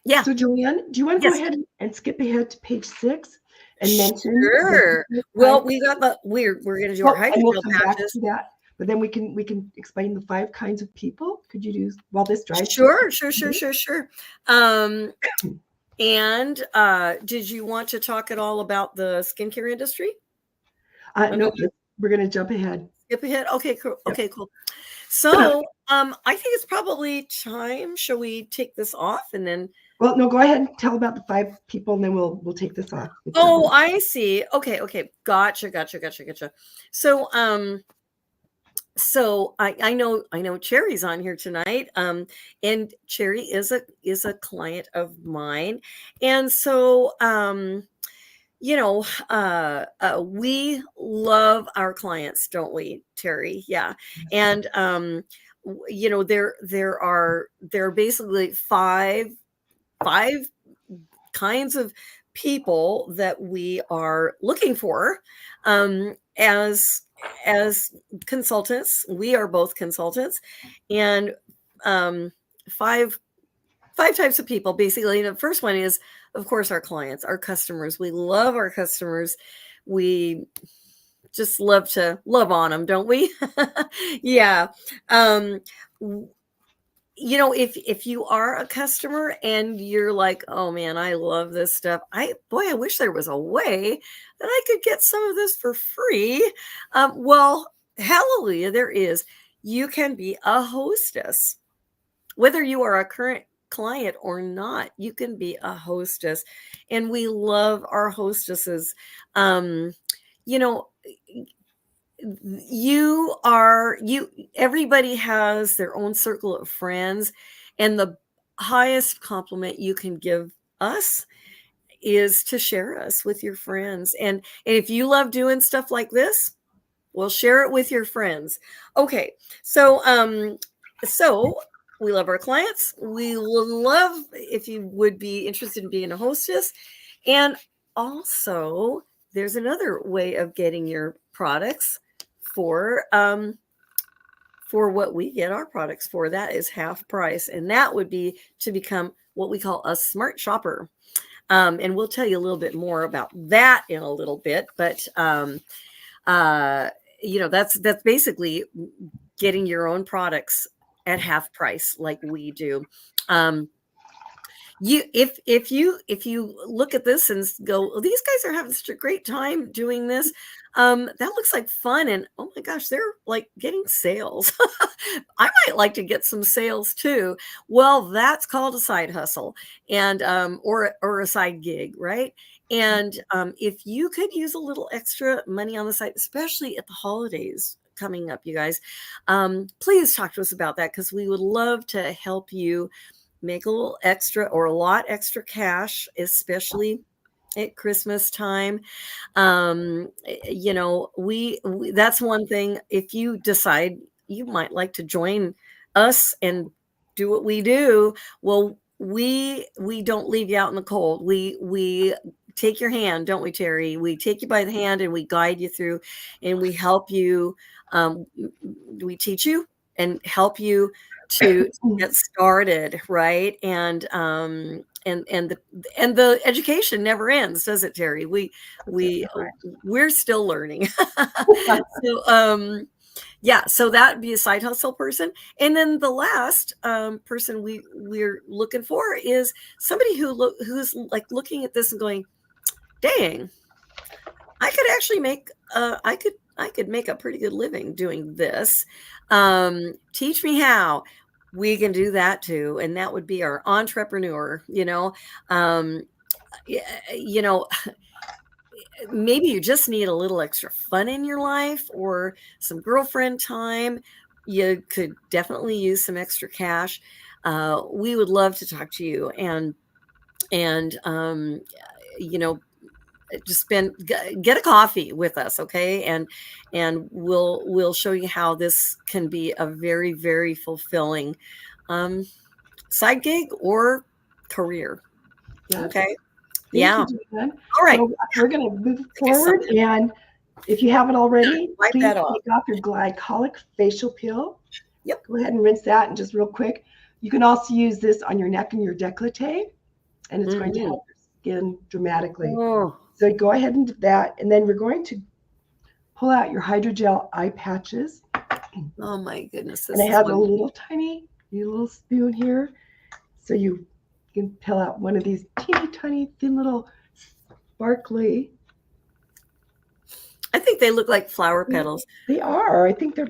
Yeah. So Joanne, do you want to go Yes. ahead and skip ahead to page 6 and mention Sure. the Well, five? we got we're going to do our Well, and we'll hydrogel come back patches. to that, but then we can explain the 5 kinds of people. Could you do while this dries? Sure. And did you want to talk at all about the skincare industry? No, we're going to jump ahead. Skip ahead. Okay, cool. Yep. Okay, cool. So, I think it's probably time. Shall we take this off and then? Well, no, go ahead and tell about the 5 people, and then we'll take this off. Oh, I see. Okay. Gotcha. So, I know Cherry's on here tonight. And Cherry is a client of mine, and so we love our clients, don't we, Terry? Yeah. And there are basically five kinds of people that we are looking for as consultants. We are both consultants, and five types of people basically. The first one is, of course, our clients, our customers. We love our customers. We just love to love on them, don't we? Yeah. If you are a customer and you're like, oh man, I love this stuff. I wish there was a way that I could get some of this for free. Well, hallelujah, there is. You can be a hostess. Whether you are a current client or not, you can be a hostess. And we love our hostesses. Everybody has their own circle of friends, and the highest compliment you can give us is to share us with your friends. And if you love doing stuff like this, well, share it with your friends. Okay. So we love our clients. We love if you would be interested in being a hostess. And also, there's another way of getting your products for what we get our products for. That is half price, and that would be to become what we call a smart shopper. And we'll tell you a little bit more about that in a little bit. But that's basically getting your own products at half price, like we do. If you look at this and go, oh, these guys are having such a great time doing this, that looks like fun, and oh my gosh, they're like getting sales. I might like to get some sales too. Well, that's called a side hustle, and or a side gig, right? And if you could use a little extra money on the side, especially at the holidays coming up, you guys, please talk to us about that, because we would love to help you make a little extra or a lot extra cash, especially at Christmas time. We that's one thing. If you decide you might like to join us and do what we do, well, we don't leave you out in the cold. We take your hand, don't we, Terry? We take you by the hand and we guide you through, and we help you. We teach you and help you to get started, right? And the education never ends, does it, Terry? We're still learning. So that'd be a side hustle person. And then the last person we're looking for is somebody who's like looking at this and going, dang, I could actually make I could make a pretty good living doing this. Teach me how. We can do that too, and that would be our entrepreneur. Maybe you just need a little extra fun in your life or some girlfriend time. You could definitely use some extra cash. We would love to talk to you and just get a coffee with us, okay? And we'll show you how this can be a very, very fulfilling side gig or career. Yes. Okay. Thank you, Jen. All right. So we're going to move forward, and If you haven't already, Wipe please that off. take off your glycolic facial peel. Yep. Go ahead and rinse that, and just real quick. You can also use this on your neck and your décolleté, and it's going to help your skin dramatically. Oh. So go ahead and do that, and then we're going to pull out your hydrogel eye patches. Oh my goodness. And I have a little tiny little spoon here. So you can peel out one of these teeny tiny thin little sparkly. I think they look like flower petals. They are. I think they're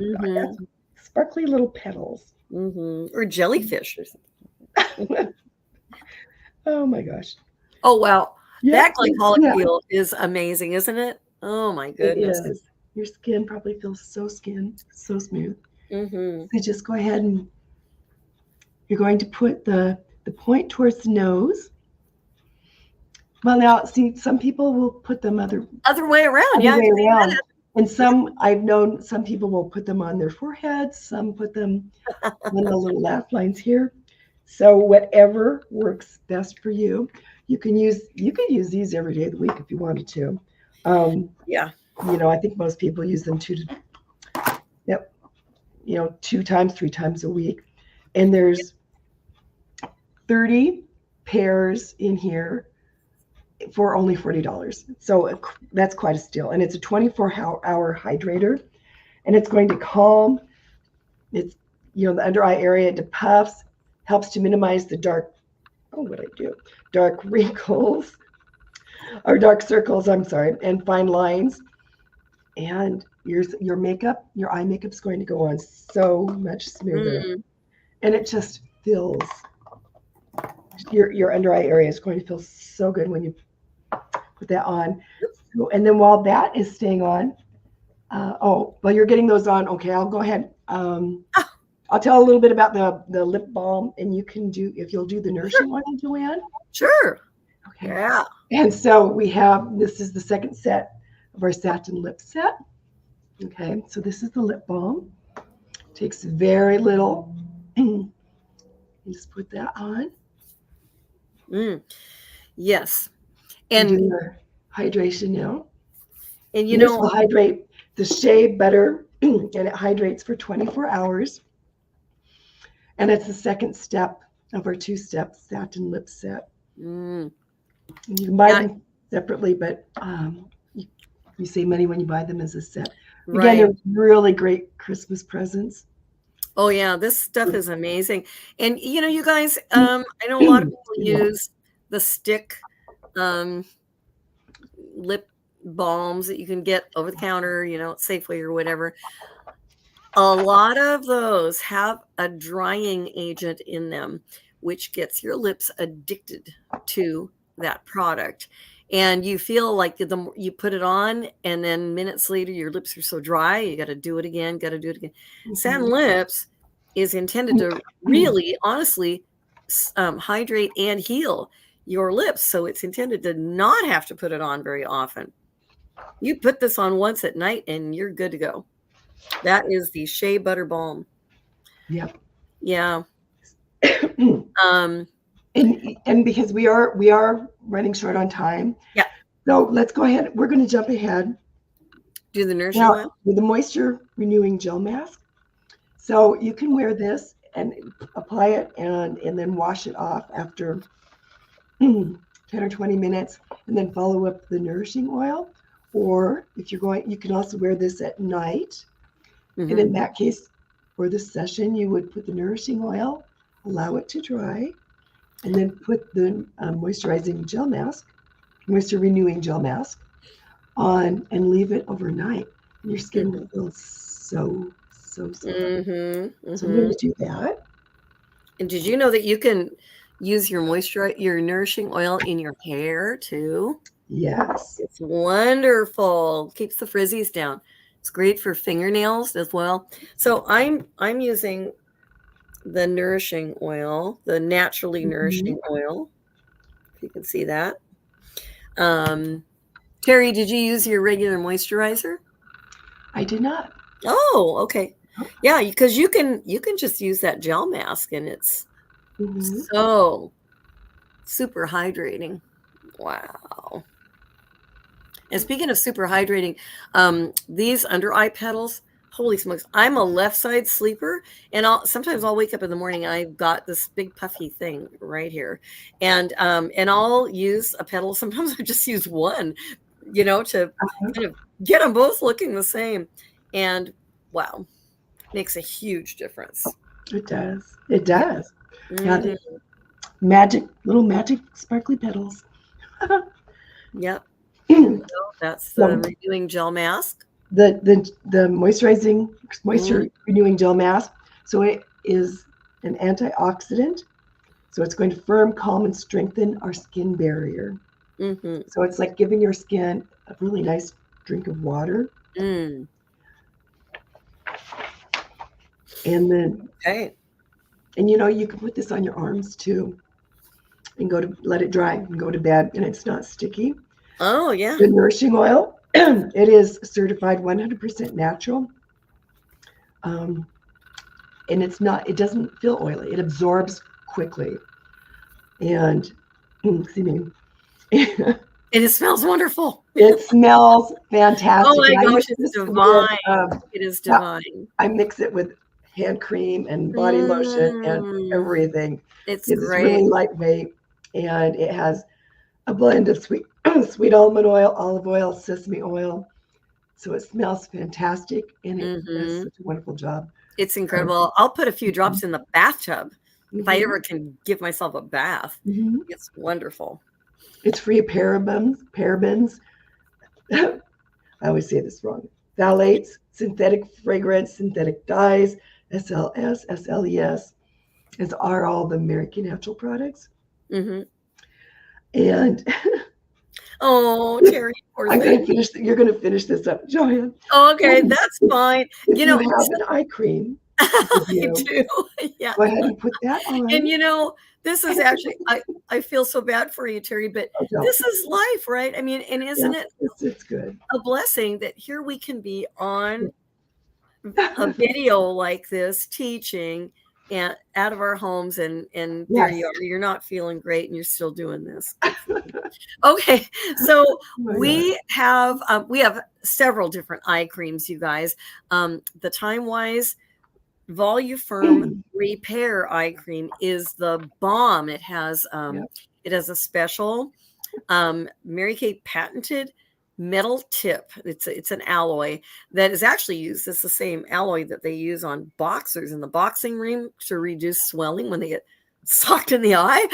sparkly little petals. Or jellyfish or something. Oh my gosh. Oh wow. Yeah, that glycolic peel is amazing, isn't it? Oh my goodness. It is. Your skin probably feels so smooth. So just go ahead and you're going to put the point towards the nose. Well, now, see, some people will put them other way around. Way around. And some, I've known some people will put them on their foreheads. Some put them on the little laugh lines here. So whatever works best for you. You can use these every day of the week if you wanted to. Yeah. I think most people use them 2 times, 3 times a week. And there's 30 pairs in here for only $40. So that's quite a steal. And it's a 24-hour hydrator. And it's going to calm, the under eye area to puffs, helps to minimize the dark wrinkles, or dark circles, and fine lines. And your makeup, your eye makeup is going to go on so much smoother. And it just feels, your under eye area is going to feel so good when you put that on. And then while that is staying on, while you're getting those on, okay, I'll go ahead. I'll tell a little bit about the lip balm, and you can if you'll do the nourishing oil, Joanne. Sure. Okay. Yeah. And so this is the second set of our satin lip set. Okay, so this is the lip balm. Takes very little. You just put that on. Yes. And do your hydration now. And this will hydrate the shea butter, and it hydrates for 24 hours. And it's the second step of our 2-step satin lip set. And you can buy them separately, but you save money when you buy them as a set. Again, they're really great Christmas presents. Oh yeah, this stuff is amazing. And you guys, I know a lot of people use the stick lip balms that you can get over the counter, Safeway or whatever. A lot of those have a drying agent in them, which gets your lips addicted to that product. And you feel like you put it on, and then minutes later, your lips are so dry, you got to do it again, Satin Lips is intended to really, honestly, hydrate and heal your lips. So it's intended to not have to put it on very often. You put this on once at night, and you're good to go. That is the Shea Butter Balm. Yep. Yeah. And because we are running short on time. Yeah. So let's go ahead. We're going to jump ahead. Do the nourishing oil with the moisture renewing gel mask. So you can wear this and apply it and then wash it off after 10 or 20 minutes, and then follow up the nourishing oil. Or if you're going, you can also wear this at night. And in that case, for this session, you would put the nourishing oil, allow it to dry, and then put the moisturizing gel mask, moisture renewing gel mask on, and leave it overnight. And your skin will feel so good. So I'm going to do that. And did you know that you can use your nourishing oil in your hair too? Yes. It's wonderful. Keeps the frizzies down. It's great for fingernails as well. So I'm using the nourishing oil, the naturally nourishing oil. If you can see that. Terry, did you use your regular moisturizer? I did not. Oh, okay. Yeah, because you can just use that gel mask, and it's so super hydrating. Wow. And speaking of super hydrating, these under eye petals, holy smokes, I'm a left side sleeper, and sometimes I'll wake up in the morning, I've got this big puffy thing right here, and I'll use a petal. Sometimes I just use one, to kind of get them both looking the same, and wow, makes a huge difference. It does. It does. Yeah, Mhm. little magic sparkly petals. Yep. So That's the renewing gel mask. the moisture renewing gel mask. So it is an antioxidant. So it's going to firm, calm, and strengthen our skin barrier. Mm-hmm. So it's like giving your skin a really nice drink of water. Mm. And then, Okay. and you can put this on your arms too, and let it dry and go to bed, and it's not sticky. Oh yeah. The nourishing oil, it is certified 100% natural. And it doesn't feel oily. It absorbs quickly. And, excuse me. It smells wonderful. It smells fantastic. Oh my gosh, it's divine. It is divine. I mix it with hand cream and body lotion and everything. It's It's great. really lightweight, and it has a blend of sweet almond oil, olive oil, sesame oil. So it smells fantastic, and it does such a wonderful job. It's incredible. I'll put a few drops in the bathtub if I ever can give myself a bath. It's wonderful. It's free of parabens. I always say this wrong. Phthalates, synthetic fragrance, synthetic dyes, SLS, SLES, as are all the American Natural products. And oh, Terry, I'm going to finish. You're going to finish this up, Joanne. Oh, okay, that's fine. If you have an eye cream, I do. Yeah. Go ahead and put that on. And this is actually, I feel so bad for you, Terry, but this is life, right? I mean, and isn't it it's good. A blessing that here we can be on a video like this teaching and out of our homes, and there you are, you're not feeling great and you're still doing this. Okay, so we have several different eye creams, you guys. The Time Wise Voluform Repair Eye Cream is the bomb. It has a special Mary Kay patented metal tip. It's an alloy that is actually used. It's the same alloy that they use on boxers in the boxing ring to reduce swelling when they get socked in the eye.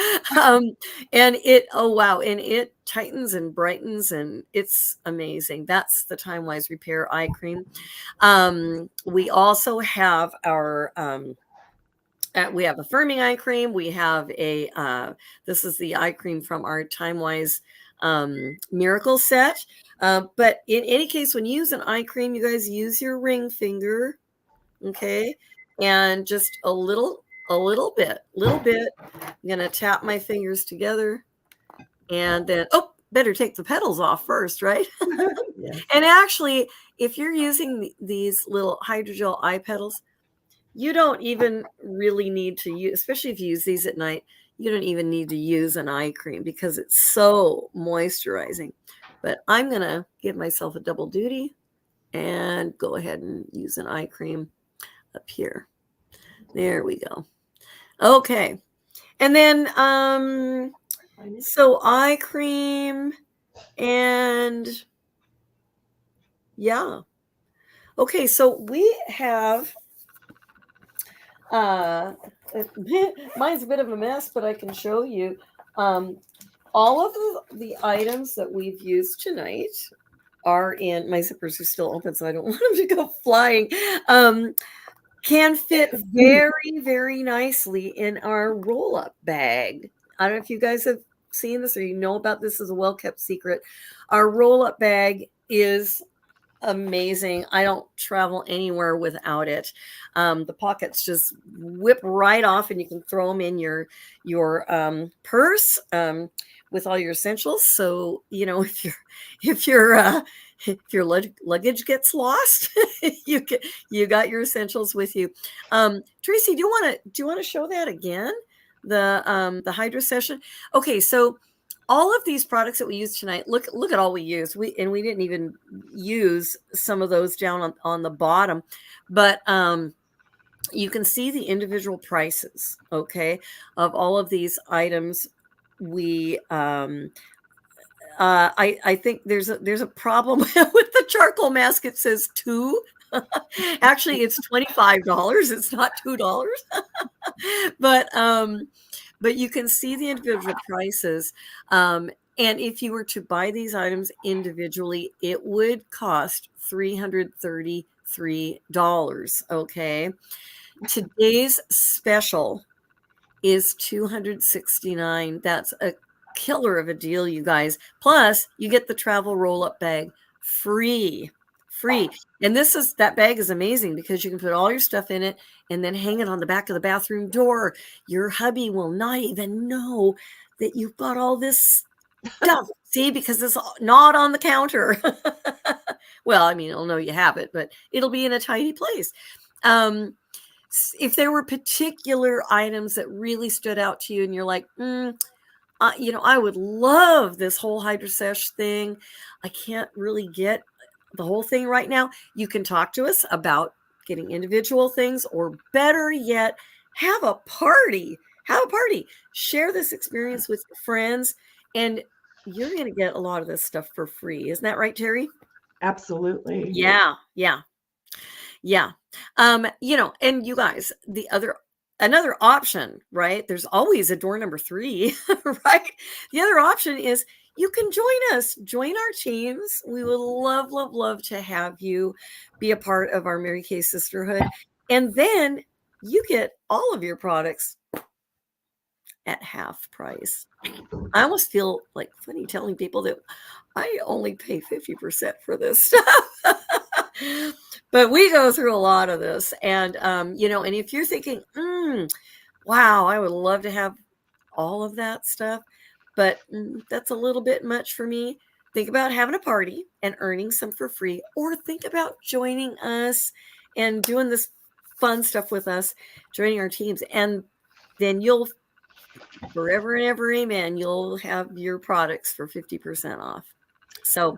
And it tightens and brightens, and it's amazing. That's the Time Wise Repair Eye Cream. We also have our we have a firming eye cream. We have this is the eye cream from our Time Wise Miracle set. But in any case, when you use an eye cream, you guys use your ring finger, okay, and just a little bit. I'm gonna tap my fingers together, and then better take the petals off first, right? And actually, if you're using these little hydrogel eye petals, you don't even really need to use, especially if you use these at night, you don't even need to use an eye cream because it's so moisturizing. But I'm going to give myself a double duty and go ahead and use an eye cream up here. There we go. Okay. And then, so eye cream and yeah. Okay. So we have, mine's a bit of a mess, but I can show you. All of the items that we've used tonight are in, my zippers are still open, so I don't want them to go flying. Can fit very, very nicely in our roll-up bag. I don't know if you guys have seen this or you know about this as a well-kept secret. Our roll-up bag is amazing. I don't travel anywhere without it. The pockets just whip right off, and you can throw them in your purse with all your essentials. So if your luggage gets lost, you got your essentials with you. Tracy, do you want to show that again? The Hydro-Sesh? Okay, so all of these products that we use tonight, look at all we used. We didn't even use some of those down on the bottom, but you can see the individual prices, okay, of all of these items. We I think there's a problem with the charcoal mask. It says $2. Actually, it's $25. It's not $2. But you can see the individual prices. And if you were to buy these items individually, it would cost $333. Okay. Today's special is $269. That's a killer of a deal, you guys. Plus, you get the travel roll-up bag free. And that bag is amazing because you can put all your stuff in it and then hang it on the back of the bathroom door. Your hubby will not even know that you've got all this stuff. See, because it's not on the counter. Well, I mean, he'll know you have it, but it'll be in a tiny place. If there were particular items that really stood out to you and you're like, I would love this whole Hydro-Sesh thing, I can't really get the whole thing right now, you can talk to us about getting individual things, or better yet, have a party. Share this experience with your friends, and you're going to get a lot of this stuff for free. Isn't that right, Terry? Absolutely. Yeah. And you guys, another option, right? There's always a door number 3, right? The other option is you can join our teams. We would love to have you be a part of our Mary Kay Sisterhood. And then you get all of your products at half price. I almost feel like funny telling people that I only pay 50% for this stuff. But we go through a lot of this. And, and if you're thinking, wow, I would love to have all of that stuff, but that's a little bit much for me. Think about having a party and earning some for free, or think about joining us and doing this fun stuff with us, joining our teams. And then you'll forever and ever, amen, you'll have your products for 50% off. So,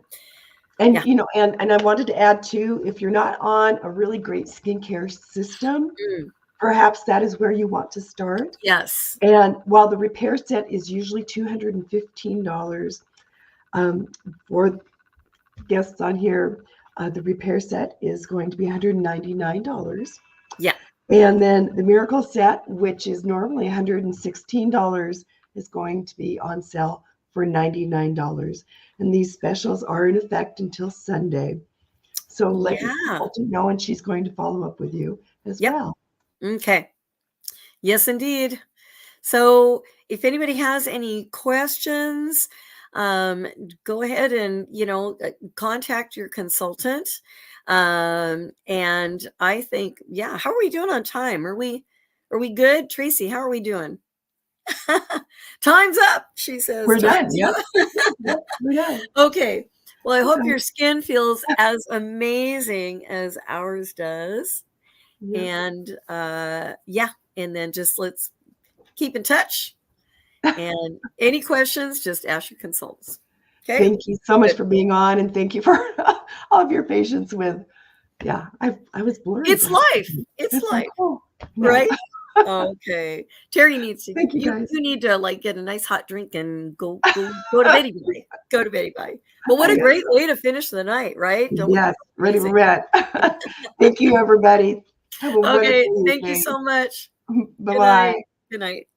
and and I wanted to add too, if you're not on a really great skincare system, perhaps that is where you want to start. Yes. And while the repair set is usually $215, for guests on here, the repair set is going to be $199. Yeah. And then the miracle set, which is normally $116, is going to be on sale for $99. And these specials are in effect until Sunday. So let your consultant know, and she's going to follow up with you as well. Okay. Yes, indeed. So if anybody has any questions, go ahead and, contact your consultant. And I think, how are we doing on time? Are we good? Tracy, how are we doing? Time's up, she says. We're done. Yep. We're done. Okay. Well, I hope your skin feels as amazing as ours does. Yeah. And and then just let's keep in touch. And any questions, just ask your consultants. Okay. Thank you so much for being on, and thank you for all of your patience with. Yeah, I was blurry. It's life. It's life, cool. Right? Okay. Terry needs to. Thank you, guys. You need to get a nice hot drink and go to Betty Bye. Go to Betty Bye. But what a great way to finish the night, right? Yes, ready for bed. Thank you, everybody. Have a okay. Thank you so much. Bye-bye. Good night.